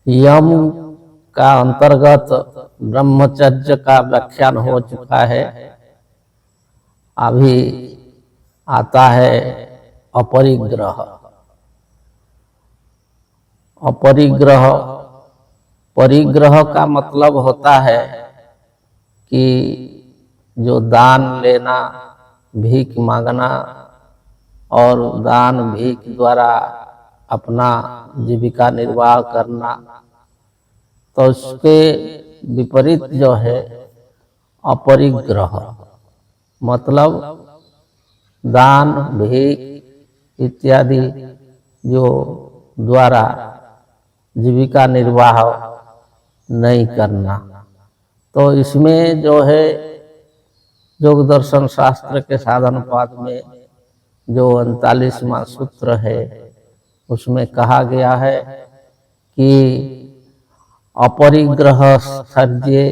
यम का अंतर्गत ब्रह्मचर्य का व्याख्यान हो चुका है। अभी आता है अपरिग्रह। अपरिग्रह, परिग्रह का मतलब होता है कि जो दान लेना, भीख मांगना और दान भीख द्वारा अपना जीविका निर्वाह करना, तो उसके विपरीत जो है अपरिग्रह, मतलब दान भीख इत्यादि जो द्वारा जीविका निर्वाह नहीं करना। तो इसमें जो है योग दर्शन शास्त्र के साधन पाद में जो 39वां सूत्र है उसमें कहा गया है कि अपरिग्रह सर्जे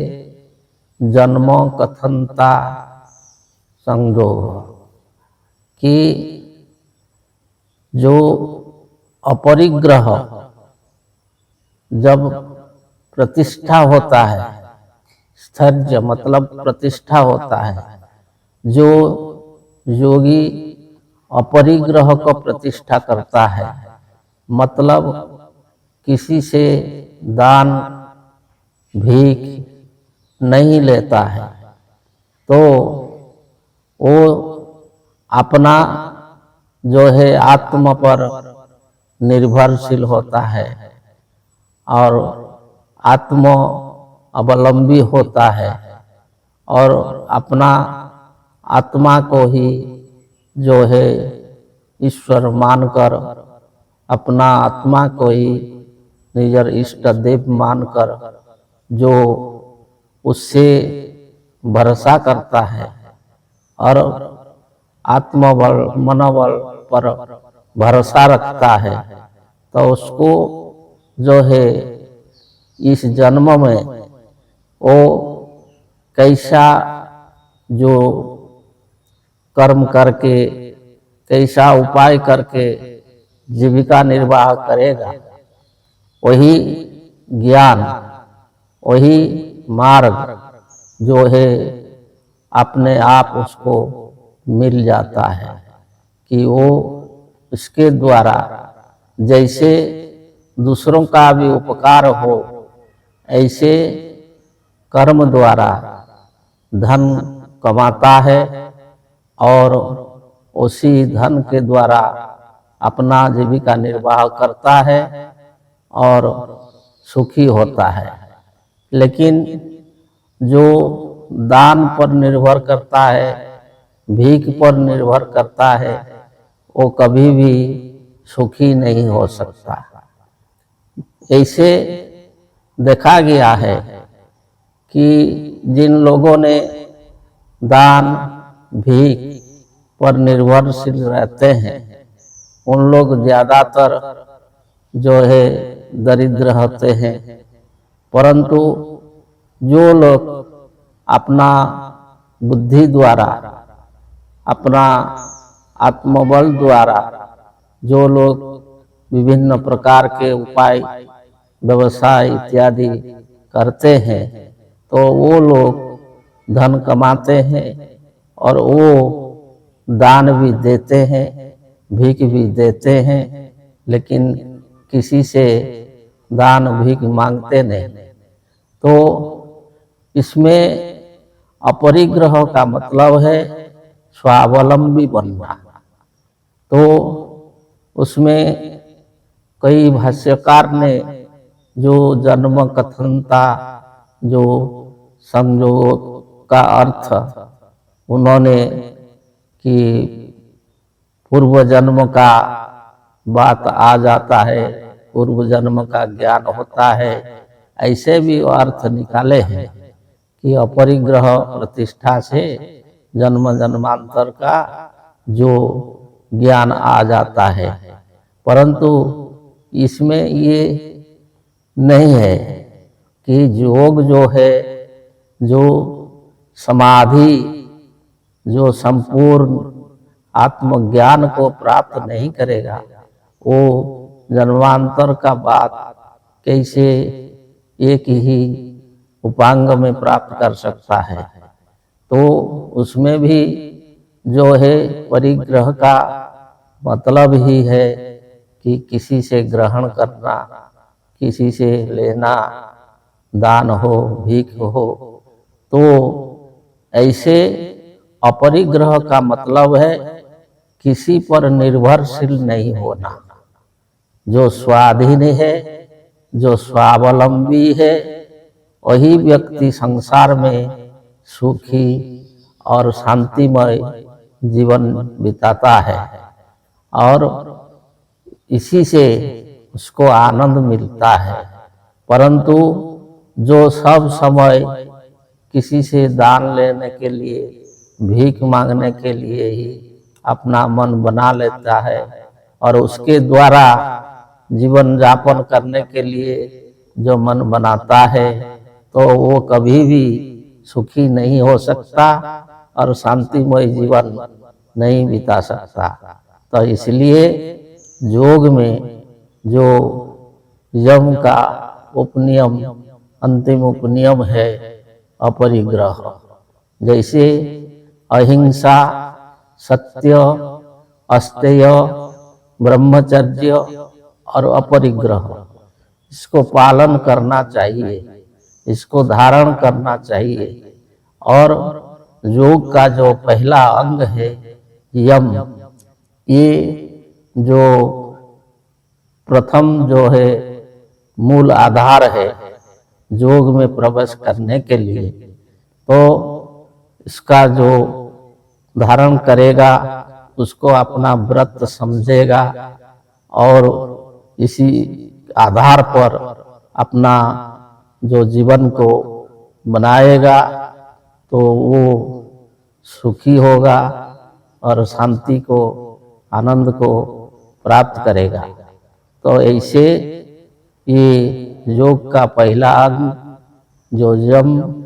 जन्मों कथनता संयोग, कि जो अपरिग्रह जब प्रतिष्ठा होता है, स्थर्ज मतलब प्रतिष्ठा होता है, जो योगी अपरिग्रह को प्रतिष्ठा करता है, मतलब किसी से दान भीख नहीं लेता है, तो वो अपना जो है आत्मा पर निर्भरशील होता है और आत्म अवलंबी होता है और अपना आत्मा को ही जो है ईश्वर मानकर, अपना आत्मा को ही निजर इष्ट देव मानकर जो उससे भरोसा करता है और आत्मबल मनोबल पर भरोसा रखता है, तो उसको जो है इस जन्म में वो कैसा जो कर्म करके, कैसा उपाय करके जीविका निर्वाह करेगा, वही ज्ञान, वही मार्ग जो है अपने आप उसको मिल जाता है कि वो इसके द्वारा जैसे दूसरों का भी उपकार हो, ऐसे कर्म द्वारा धन कमाता है और उसी धन के द्वारा अपना जीविका निर्वाह करता है और सुखी होता है। लेकिन जो दान पर निर्भर करता है, भीख पर निर्भर करता है, वो कभी भी सुखी नहीं हो सकता। ऐसे देखा गया है कि जिन लोगों ने दान भीख पर निर्भरशील रहते हैं, उन लोग ज़्यादातर जो है दरिद्र होते हैं, परंतु जो लोग अपना बुद्धि द्वारा, अपना आत्मबल द्वारा जो लोग विभिन्न प्रकार के उपाय व्यवसाय इत्यादि करते हैं, तो वो लोग धन कमाते हैं और वो दान भी देते हैं, भीख भी देते हैं, लेकिन किसी से दान भीख मांगते नहीं। तो इसमें अपरिग्रह का मतलब है स्वावलंबी बनना। तो उसमें कई भाष्यकार ने जो जन्म कथनता, जो संयोग का अर्थ उन्होंने कि पूर्व जन्म का बात आ जाता है, पूर्व जन्म का ज्ञान होता है, ऐसे भी अर्थ निकाले हैं कि अपरिग्रह प्रतिष्ठा से जन्म जन्मांतर का जो ज्ञान आ जाता है। परंतु इसमें ये नहीं है कि योग जो है, जो समाधि, जो संपूर्ण आत्मज्ञान को प्राप्त नहीं करेगा, वो जन्मांतर का बात कैसे एक ही उपांग में प्राप्त कर सकता है। तो उसमें भी जो है परिग्रह का मतलब ही है कि किसी से ग्रहण करना, किसी से लेना, दान हो, भीख हो। तो ऐसे अपरिग्रह का मतलब है किसी पर निर्भरशील नहीं होना। जो स्वाधीन है, जो स्वावलंबी है, वही व्यक्ति संसार में सुखी और शांतिमय जीवन बिताता है और इसी से उसको आनंद मिलता है। परंतु जो सब समय किसी से दान लेने के लिए, भीख मांगने के लिए ही अपना मन बना लेता है और उसके द्वारा जीवन यापन करने के लिए जो मन बनाता है, तो वो कभी भी सुखी नहीं हो सकता और शांतिमय जीवन नहीं बिता सकता। तो इसलिए योग में जो यम का उपनियम, अंतिम उपनियम है अपरिग्रह, जैसे अहिंसा, सत्य, अस्तेय, ब्रह्मचर्य और अपरिग्रह, इसको पालन करना चाहिए, इसको धारण करना चाहिए। और योग का जो पहला अंग है यम, ये जो प्रथम जो है मूल आधार है योग में प्रवेश करने के लिए, तो इसका जो धारण करेगा उसको अपना व्रत समझेगा और इसी आधार पर अपना जो जीवन को बनाएगा, तो वो सुखी होगा और शांति को, आनंद को प्राप्त करेगा। तो ऐसे ये योग का पहला अंग जो यम,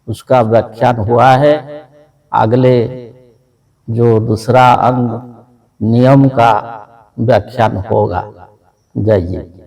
उसका व्याख्यान हुआ है। अगले जो दूसरा अंग नियम का व्याख्यान होगा। जय जय।